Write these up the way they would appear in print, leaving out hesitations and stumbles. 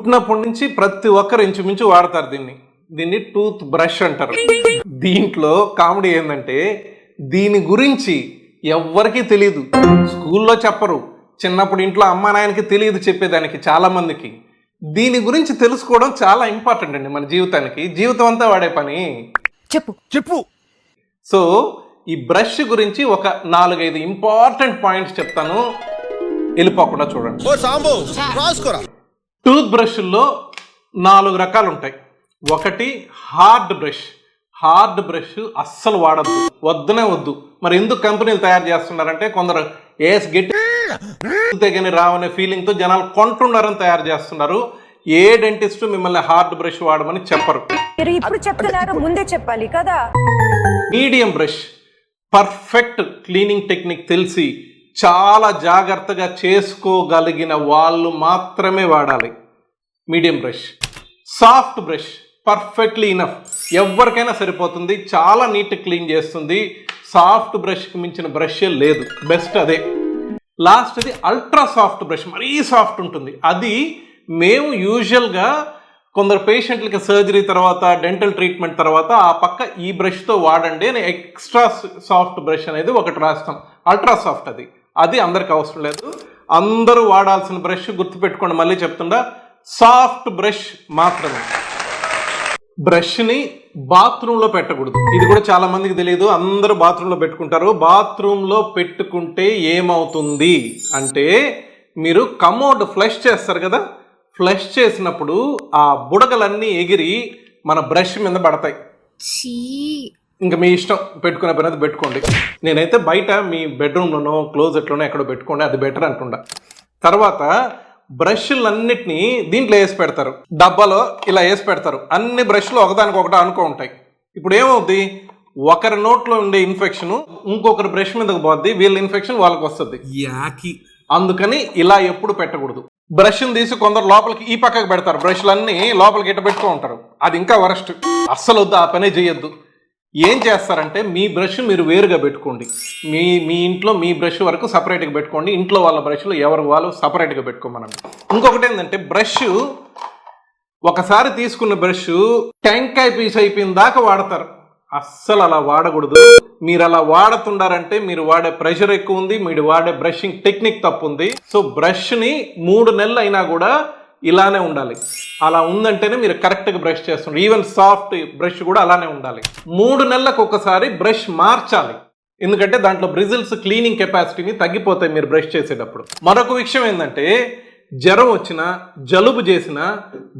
పుట్టినప్పటి నుంచి ప్రతి ఒక్కరు ఇంచుమించు వాడతారు దీన్ని టూత్ బ్రష్ అంటారు. దీంట్లో కామెడీ ఏంటంటే దీని గురించి ఎవ్వరికీ తెలియదు, స్కూల్లో చెప్పరు, చిన్నప్పుడు ఇంట్లో అమ్మా నాయనకి తెలియదు చెప్పేదానికి చాలా మందికి. దీని గురించి తెలుసుకోవడం చాలా ఇంపార్టెంట్ అండి మన జీవితానికి, జీవితం అంతా వాడే పని. చెప్పు. సో ఈ బ్రష్ గురించి ఒక 4-5 ఇంపార్టెంట్ పాయింట్స్ చెప్తాను, వెళ్ళిపోకుండా చూడండి. టూత్ బ్రష్ల్లో 4 రకాలు ఉంటాయి. ఒకటి హార్డ్ బ్రష్ అస్సలు వాడద్దు, వద్దునే వద్దు. మరి ఎందుకు కంపెనీలు తయారు చేస్తున్నారంటే కొందరు గట్టి రావనే ఫీలింగ్తో జనాలు కొంటున్నారని తయారు చేస్తున్నారు. ఏ డెంటిస్ట్ మిమ్మల్ని హార్డ్ బ్రష్ వాడమని చెప్పరు. ఇప్పుడు చెప్తున్నారు, ముందే చెప్పాలి కదా. Medium brush perfect cleaning technique తెలిసి చాలా జాగ్రత్తగా చేసుకోగలిగిన వాళ్ళు మాత్రమే వాడాలి medium brush. Soft brush perfectly enough, ఎవరికైనా సరిపోతుంది, చాలా నీట్ క్లీన్ చేస్తుంది. సాఫ్ట్ బ్రష్కి మించిన బ్రష్ లేదు, బెస్ట్ అదే. లాస్ట్ అది అల్ట్రా సాఫ్ట్ బ్రష్, మరీ సాఫ్ట్ ఉంటుంది. అది మేము యూజువల్గా కొందరు పేషెంట్లకి సర్జరీ తర్వాత డెంటల్ ట్రీట్మెంట్ తర్వాత ఆ పక్క ఈ బ్రష్తో వాడండి అని ఎక్స్ట్రా సాఫ్ట్ బ్రష్ అనేది ఒకటి రాస్తాం, అల్ట్రా సాఫ్ట్. అది అందరికి అవసరం లేదు. అందరూ వాడాల్సిన బ్రష్ గుర్తుపెట్టుకోండి, మళ్ళీ చెప్తుండా, సాఫ్ట్ బ్రష్ మాత్రమే. బ్రష్ని బాత్రూంలో పెట్టకూడదు, ఇది కూడా చాలా మందికి తెలియదు. అందరూ బాత్రూంలో పెట్టుకుంటారు. బాత్రూంలో పెట్టుకుంటే ఏమవుతుంది అంటే, మీరు కమోడ్ ఫ్లష్ చేస్తారు కదా, ఫ్లష్ చేసినప్పుడు ఆ బుడగలన్నీ ఎగిరి మన బ్రష్ మీద పడతాయి. ఇంకా మీ ఇష్టం, పెట్టుకునే పని అది పెట్టుకోండి. నేనైతే బయట మీ బెడ్రూమ్లోనో క్లోజెట్లోనో ఎక్కడో పెట్టుకోండి, అది బెటర్ అంటుండ. తర్వాత బ్రష్లన్నిటినీ దీంట్లో వేసి పెడతారు, డబ్బాలో ఇలా వేసి పెడతారు. అన్ని బ్రష్లు ఒకదానికొకటి అనుకో ఉంటాయి. ఇప్పుడు ఏమవుద్ది, ఒకరి నోట్లో ఉండే ఇన్ఫెక్షన్ ఇంకొకరి బ్రష్ మీదకి పోద్ది, వీళ్ళ ఇన్ఫెక్షన్ వాళ్ళకి వస్తుంది. అందుకని ఇలా ఎప్పుడు పెట్టకూడదు. బ్రష్ని తీసి కొందరు లోపలికి ఈ పక్కకు పెడతారు, బ్రష్లన్నీ లోపలికి ఇట్ట పెట్టుకో ఉంటారు. అది ఇంకా వరస్ట్, అస్సలు వద్దు, ఆ పనే చేయొద్దు. ఏం చేస్తారంటే మీ బ్రష్ మీరు వేరుగా పెట్టుకోండి. మీ ఇంట్లో మీ బ్రష్ వరకు సపరేట్గా పెట్టుకోండి, ఇంట్లో వాళ్ళ బ్రష్లు ఎవరు వాళ్ళు సపరేట్గా పెట్టుకోమనండి. ఇంకొకటి ఏంటంటే, బ్రష్ ఒకసారి తీసుకున్న బ్రష్ టెంకాయ పీస్ అయిపోయిన దాకా వాడతారు. అస్సలు అలా వాడకూడదు. మీరు అలా వాడుతున్నారంటే మీరు వాడే ప్రెషర్ ఎక్కువ ఉంది, మీరు వాడే బ్రషింగ్ టెక్నిక్ తప్పు ఉంది. సో బ్రష్ని 3 నెలలు అయినా కూడా ఇలానే ఉండాలి. అలా ఉందంటేనే మీరు కరెక్ట్గా బ్రష్ చేస్తున్నారు. ఈవెన్ సాఫ్ట్ బ్రష్ కూడా అలానే ఉండాలి. 3 నెలలకు ఒకసారి బ్రష్ మార్చాలి, ఎందుకంటే దాంట్లో బ్రిజిల్స్ క్లీనింగ్ కెపాసిటీని తగ్గిపోతాయి మీరు బ్రష్ చేసేటప్పుడు. మరొక విషయం ఏంటంటే, జ్వరం వచ్చినా జలుబు చేసినా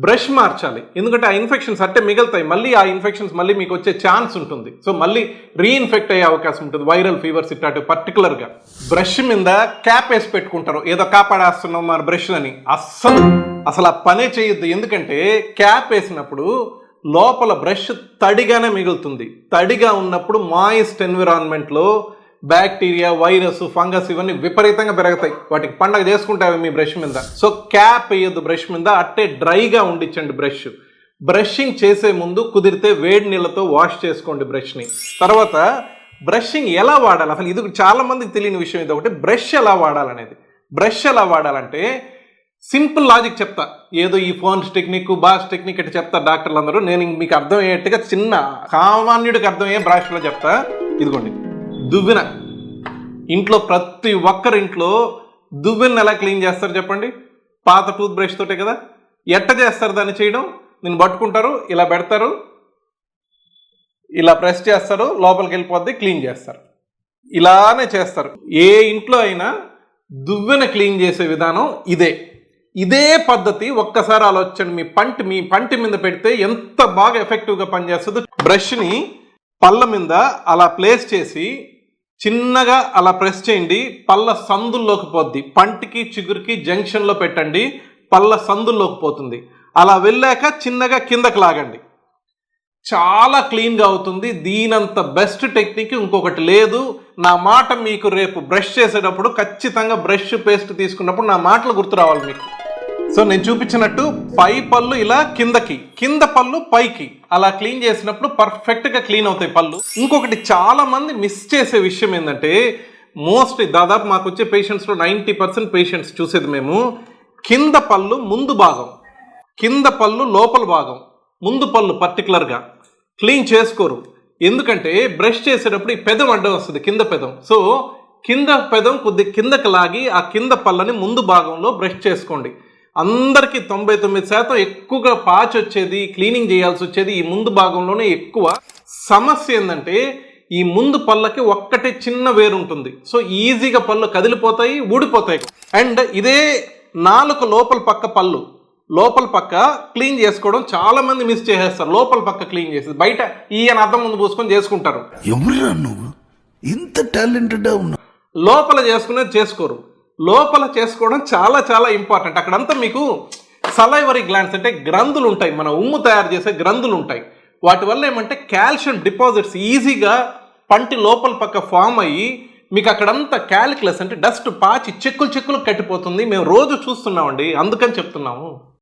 బ్రష్ మార్చాలి, ఎందుకంటే ఆ ఇన్ఫెక్షన్స్ అట్టే మిగులుతాయి. మళ్ళీ ఆ ఇన్ఫెక్షన్స్ మళ్ళీ మీకు వచ్చే ఛాన్స్ ఉంటుంది. సో మళ్ళీ రీఇన్ఫెక్ట్ అయ్యే అవకాశం ఉంటుంది, వైరల్ ఫీవర్స్ ఇట్లాంటివి. పర్టికులర్గా బ్రష్ మీద క్యాప్ వేసి పెట్టుకుంటారు, ఏదో కాపాడేస్తున్నాం మన బ్రష్ అని. అసలు ఆ పనే చేయొద్దు, ఎందుకంటే క్యాప్ వేసినప్పుడు లోపల బ్రష్ తడిగానే మిగులుతుంది. తడిగా ఉన్నప్పుడు మాయిస్ట్ ఎన్విరాన్మెంట్లో బ్యాక్టీరియా, వైరస్, ఫంగస్ ఇవన్నీ విపరీతంగా పెరుగుతాయి. వాటికి పండగ చేసుకుంటాయి మీ బ్రష్ మీద. సో క్యాప్ వేయొద్దు బ్రష్ మీద, అట్టే డ్రైగా ఉండించండి బ్రష్. బ్రషింగ్ చేసే ముందు కుదిరితే వేడి నీళ్ళతో వాష్ చేసుకోండి బ్రష్ని. తర్వాత బ్రషింగ్ ఎలా వాడాలి, అసలు ఇది చాలా మందికి తెలియని విషయం. ఇది ఒకటి, బ్రష్ ఎలా వాడాలనేది. బ్రష్ ఎలా వాడాలంటే సింపుల్ లాజిక్ చెప్తా, ఏదో ఈ ఫోన్స్ టెక్నిక్, బాస్ టెక్నిక్ ఇట్లా చెప్తారు డాక్టర్లు అందరూ. నేను మీకు అర్థమయ్యేట్టుగా చిన్న సామాన్యుడికి అర్థమయ్యే బ్రష్లో చెప్తా. ఇదిగోండి, దువ్వెన. ఇంట్లో ప్రతి ఒక్కరి ఇంట్లో దువ్వెన ఎలా క్లీన్ చేస్తారు చెప్పండి? పాత టూత్ బ్రష్ తోటే కదా. ఎట్ట చేస్తారు దాన్ని చేయడం? నేను పట్టుకుంటారు, ఇలా పెడతారు, ఇలా ప్రెస్ చేస్తారు, లోపలికి వెళ్ళిపోద్ది, క్లీన్ చేస్తారు. ఇలానే చేస్తారు. ఏ ఇంట్లో అయినా దువ్వెన క్లీన్ చేసే విధానం ఇదే పద్ధతి. ఒక్కసారి ఆలోచించండి, మీ పంటి మీద పెడితే ఎంత బాగా ఎఫెక్టివ్గా పనిచేస్తుందో. బ్రష్ని పళ్ళ మీద అలా ప్లేస్ చేసి చిన్నగా అలా ప్రెస్ చేయండి, పళ్ళ సందుల్లోకి పోద్ది. పంటికి చిగురికి జంక్షన్లో పెట్టండి, పళ్ళ సందుల్లోకి పోతుంది. అలా వెళ్ళాక చిన్నగా కిందకి లాగండి, చాలా క్లీన్గా అవుతుంది. దీనంత బెస్ట్ టెక్నిక్ ఇంకొకటి లేదు. నా మాట మీకు రేపు బ్రష్ చేసేటప్పుడు ఖచ్చితంగా బ్రష్ పేస్ట్ తీసుకున్నప్పుడు నా మాటలు గుర్తు రావాలి మీకు. సో నేను చూపించినట్టు పై పళ్ళు ఇలా కిందకి, కింద పళ్ళు పైకి అలా క్లీన్ చేసినప్పుడు పర్ఫెక్ట్గా క్లీన్ అవుతాయి పళ్ళు. ఇంకొకటి చాలా మంది మిస్ చేసే విషయం ఏంటంటే, మోస్ట్లీ దాదాపు మాకు వచ్చే పేషెంట్స్లో 90% పేషెంట్స్ చూసేది మేము కింద పళ్ళు ముందు భాగం, కింద పళ్ళు లోపల భాగం, ముందు పళ్ళు పర్టికులర్గా క్లీన్ చేసుకోరు. ఎందుకంటే బ్రష్ చేసేటప్పుడు ఈ పెదం అడ్డం వస్తుంది, కింద పెదం. సో కింద పెదం కొద్ది కిందకి లాగి ఆ కింద పళ్ళని ముందు భాగంలో బ్రష్ చేసుకోండి. అందరికీ 99% ఎక్కువగా పాచి వచ్చేది, క్లీనింగ్ చేయాల్సి వచ్చేది ఈ ముందు భాగంలోనే ఎక్కువ. సమస్య ఏంటంటే ఈ ముందు పళ్ళకి ఒక్కటే చిన్న వేరు ఉంటుంది. సో ఈజీగా పళ్ళు కదిలిపోతాయి, ఊడిపోతాయి. అండ్ ఇదే నాలుక లోపల పక్క పళ్ళు, లోపల పక్క క్లీన్ చేసుకోవడం చాలా మంది మిస్ చేసేస్తారు. లోపల పక్క క్లీన్ చేసేది బయట ఈయన అద్దం ముందు పూసుకొని చేసుకుంటారు. ఎవరురా నువ్వు ఇంత టాలెంటెడ్ ఉన్నా? లోపల చేసుకునేది చేసుకోరు. లోపల చేసుకోవడం చాలా చాలా ఇంపార్టెంట్. అక్కడంతా మీకు సలైవరీ గ్లాండ్స్ అంటే గ్రంథులు ఉంటాయి, మన ఉమ్ము తయారు చేసే గ్రంథులు ఉంటాయి. వాటి వల్ల ఏమంటే కాల్షియం డిపాజిట్స్ ఈజీగా పంటి లోపల పక్క ఫామ్ అయ్యి మీకు అక్కడంతా క్యాలిక్యులస్ అంటే డస్ట్ పాచి చెక్కులు చెక్కులు కట్టిపోతుంది. మేము రోజు చూస్తున్నామండి, అందుకని చెప్తున్నాము.